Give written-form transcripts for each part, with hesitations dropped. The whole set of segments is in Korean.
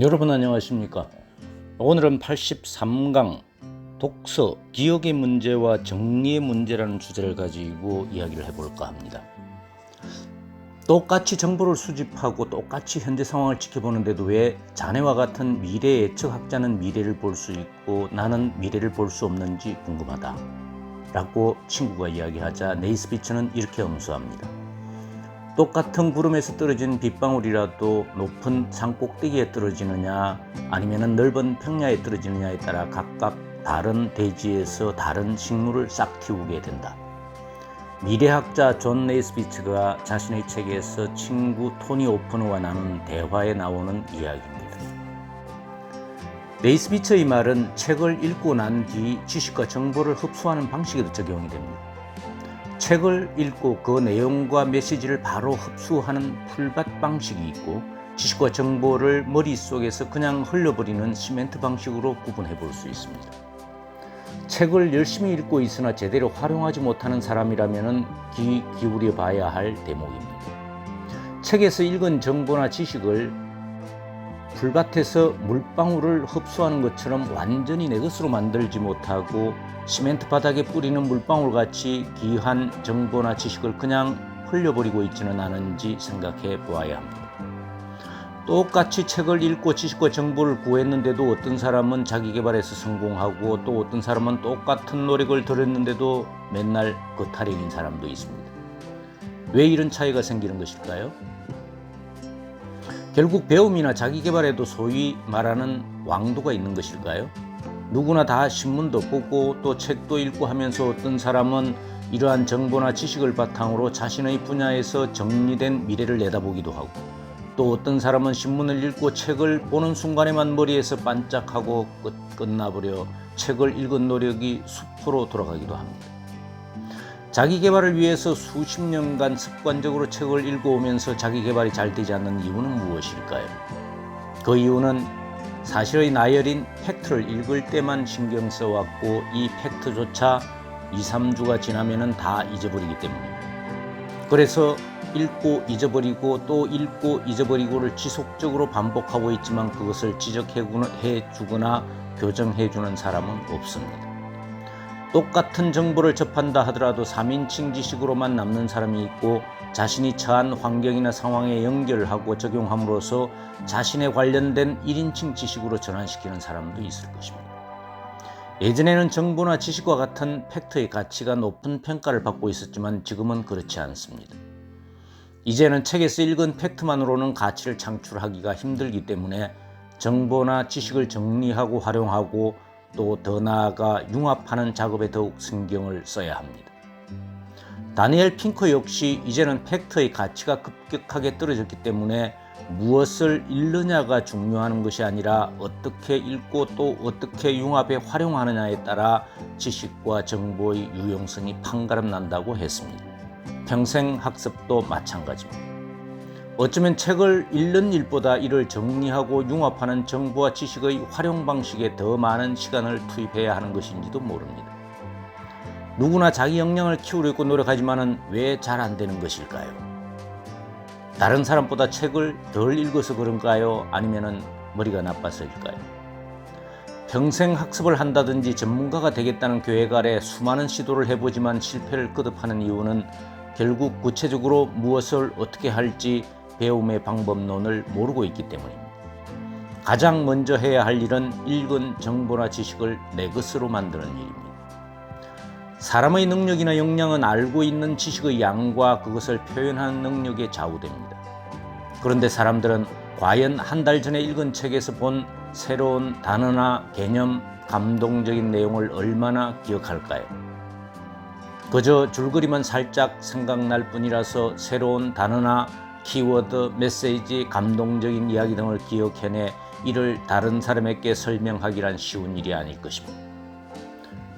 여러분 안녕하십니까? 오늘은 83강 독서, 기억의 문제와 정리의 문제라는 주제를 가지고 이야기를 해볼까 합니다. 똑같이 정보를 수집하고 똑같이 현재 상황을 지켜보는데도 왜 자네와 같은 미래 예측학자는 미래를 볼 수 있고 나는 미래를 볼 수 없는지 궁금하다 라고 친구가 이야기하자 네이스피처는 이렇게 엄수합니다. 똑같은 구름에서 떨어진 빗방울이라도 높은 산 꼭대기에 떨어지느냐 아니면 넓은 평야에 떨어지느냐에 따라 각각 다른 대지에서 다른 식물을 싹틔우게 된다. 미래학자 존 네이스피처가 자신의 책에서 친구 토니 오프너와 나눈 대화에 나오는 이야기입니다. 네이스피처의 말은 책을 읽고 난 뒤 지식과 정보를 흡수하는 방식에도 적용이 됩니다. 책을 읽고 그 내용과 메시지를 바로 흡수하는 풀밭 방식이 있고 지식과 정보를 머릿속에서 그냥 흘려버리는 시멘트 방식으로 구분해 볼 수 있습니다. 책을 열심히 읽고 있으나 제대로 활용하지 못하는 사람이라면 귀 기울여 봐야 할 대목입니다. 책에서 읽은 정보나 지식을 풀밭에서 물방울을 흡수하는 것처럼 완전히 내 것으로 만들지 못하고 시멘트 바닥에 뿌리는 물방울같이 귀한 정보나 지식을 그냥 흘려버리고 있지는 않은지 생각해 보아야 합니다. 똑같이 책을 읽고 지식과 정보를 구했는데도 어떤 사람은 자기계발에서 성공하고 또 어떤 사람은 똑같은 노력을 들였는데도 맨날 거타령인 사람도 있습니다. 왜 이런 차이가 생기는 것일까요? 결국 배움이나 자기계발에도 소위 말하는 왕도가 있는 것일까요? 누구나 다 신문도 보고 또 책도 읽고 하면서 어떤 사람은 이러한 정보나 지식을 바탕으로 자신의 분야에서 정리된 미래를 내다보기도 하고 또 어떤 사람은 신문을 읽고 책을 보는 순간에만 머리에서 반짝하고 끝나버려 책을 읽은 노력이 수포로 돌아가기도 합니다. 자기 개발을 위해서 수십 년간 습관적으로 책을 읽어오면서 자기 개발이 잘 되지 않는 이유는 무엇일까요? 그 이유는 사실의 나열인 팩트를 읽을 때만 신경 써왔고 이 팩트조차 2-3주가 지나면 다 잊어버리기 때문입니다. 그래서 읽고 잊어버리고 또 읽고 잊어버리고를 지속적으로 반복하고 있지만 그것을 지적해주거나 교정해주는 사람은 없습니다. 똑같은 정보를 접한다 하더라도 3인칭 지식으로만 남는 사람이 있고 자신이 처한 환경이나 상황에 연결하고 적용함으로써 자신에 관련된 1인칭 지식으로 전환시키는 사람도 있을 것입니다. 예전에는 정보나 지식과 같은 팩트의 가치가 높은 평가를 받고 있었지만 지금은 그렇지 않습니다. 이제는 책에서 읽은 팩트만으로는 가치를 창출하기가 힘들기 때문에 정보나 지식을 정리하고 활용하고 또 더 나아가 융합하는 작업에 더욱 신경을 써야 합니다. 다니엘 핑커 역시 이제는 팩트의 가치가 급격하게 떨어졌기 때문에 무엇을 읽느냐가 중요한 것이 아니라 어떻게 읽고 또 어떻게 융합해 활용하느냐에 따라 지식과 정보의 유용성이 판가름 난다고 했습니다. 평생 학습도 마찬가지입니다. 어쩌면 책을 읽는 일보다 이를 정리하고 융합하는 정보와 지식의 활용 방식에 더 많은 시간을 투입해야 하는 것인지도 모릅니다. 누구나 자기 역량을 키우려고 노력하지만 왜 잘 안 되는 것일까요? 다른 사람보다 책을 덜 읽어서 그런가요? 아니면 머리가 나빠서일까요? 평생 학습을 한다든지 전문가가 되겠다는 계획 아래 수많은 시도를 해보지만 실패를 거듭하는 이유는 결국 구체적으로 무엇을 어떻게 할지 배움의 방법론을 모르고 있기 때문입니다. 가장 먼저 해야 할 일은 읽은 정보나 지식을 내 것으로 만드는 일입니다. 사람의 능력이나 역량은 알고 있는 지식의 양과 그것을 표현하는 능력에 좌우됩니다. 그런데 사람들은 과연 한 달 전에 읽은 책에서 본 새로운 단어나 개념, 감동적인 내용을 얼마나 기억할까요? 그저 줄거리만 살짝 생각날 뿐이라서 새로운 단어나 키워드, 메시지, 감동적인 이야기 등을 기억해내 이를 다른 사람에게 설명하기란 쉬운 일이 아닐 것입니다.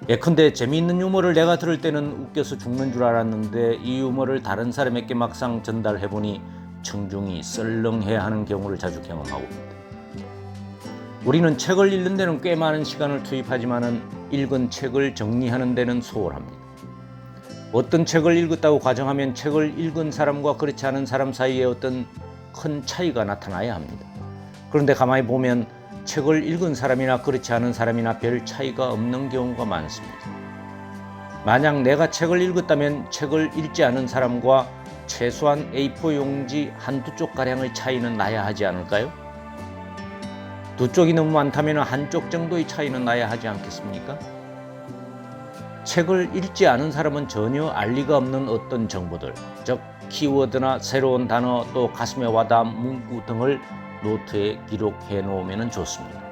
예컨대 재미있는 유머를 내가 들을 때는 웃겨서 죽는 줄 알았는데 이 유머를 다른 사람에게 막상 전달해보니 청중이 썰렁해야 하는 경우를 자주 경험하고 있습니다. 우리는 책을 읽는 데는 꽤 많은 시간을 투입하지만 읽은 책을 정리하는 데는 소홀합니다. 어떤 책을 읽었다고 가정하면 책을 읽은 사람과 그렇지 않은 사람 사이에 어떤 큰 차이가 나타나야 합니다. 그런데 가만히 보면 책을 읽은 사람이나 그렇지 않은 사람이나 별 차이가 없는 경우가 많습니다. 만약 내가 책을 읽었다면 책을 읽지 않은 사람과 최소한 A4 용지 한두 쪽가량의 차이는 나야 하지 않을까요? 두 쪽이 너무 많다면 한쪽 정도의 차이는 나야 하지 않겠습니까? 책을 읽지 않은 사람은 전혀 알 리가 없는 어떤 정보들, 즉 키워드나 새로운 단어, 또 가슴에 와닿은 문구 등을 노트에 기록해 놓으면 좋습니다.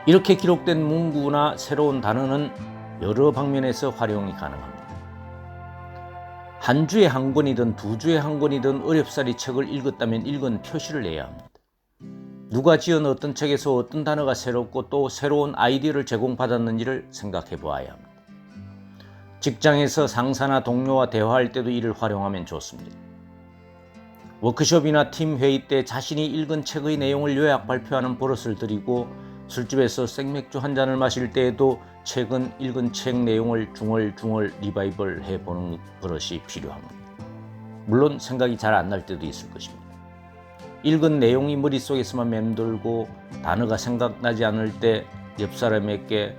이렇게 기록된 문구나 새로운 단어는 여러 방면에서 활용이 가능합니다. 한 주에 한 권이든 두 주에 한 권이든 어렵사리 책을 읽었다면 읽은 표시를 내야 합니다. 누가 지은 어떤 책에서 어떤 단어가 새롭고 또 새로운 아이디어를 제공받았는지를 생각해 보아야 합니다. 직장에서 상사나 동료와 대화할 때도 이를 활용하면 좋습니다. 워크숍이나 팀 회의 때 자신이 읽은 책의 내용을 요약 발표하는 버릇을 들이고 술집에서 생맥주 한 잔을 마실 때에도 최근 읽은 책 내용을 중얼중얼 리바이벌 해보는 버릇이 필요합니다. 물론 생각이 잘 안 날 때도 있을 것입니다. 읽은 내용이 머릿속에서만 맴돌고 단어가 생각나지 않을 때 옆 사람에게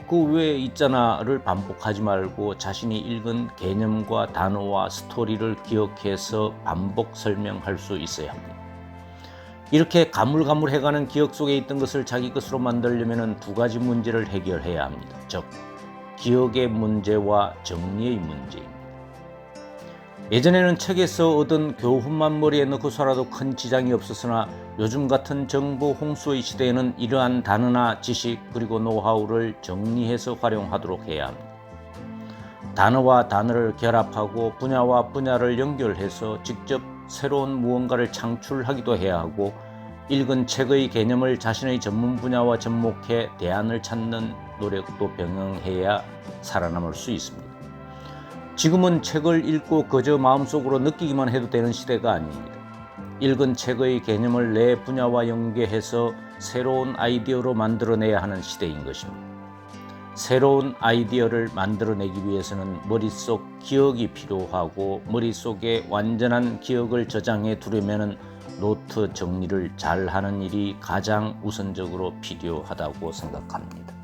그 왜 있잖아를 반복하지 말고 자신이 읽은 개념과 단어와 스토리를 기억해서 반복 설명할 수 있어야 합니다. 이렇게 가물가물해가는 기억 속에 있던 것을 자기 것으로 만들려면 두 가지 문제를 해결해야 합니다. 즉, 기억의 문제와 정리의 문제입니다. 예전에는 책에서 얻은 교훈만 머리에 넣고 살아도 큰 지장이 없었으나 요즘 같은 정보 홍수의 시대에는 이러한 단어나 지식 그리고 노하우를 정리해서 활용하도록 해야 합니다. 단어와 단어를 결합하고 분야와 분야를 연결해서 직접 새로운 무언가를 창출하기도 해야 하고 읽은 책의 개념을 자신의 전문 분야와 접목해 대안을 찾는 노력도 병행해야 살아남을 수 있습니다. 지금은 책을 읽고 그저 마음속으로 느끼기만 해도 되는 시대가 아닙니다. 읽은 책의 개념을 내 분야와 연계해서 새로운 아이디어로 만들어내야 하는 시대인 것입니다. 새로운 아이디어를 만들어내기 위해서는 머릿속 기억이 필요하고 머릿속에 완전한 기억을 저장해 두려면 노트 정리를 잘 하는 일이 가장 우선적으로 필요하다고 생각합니다.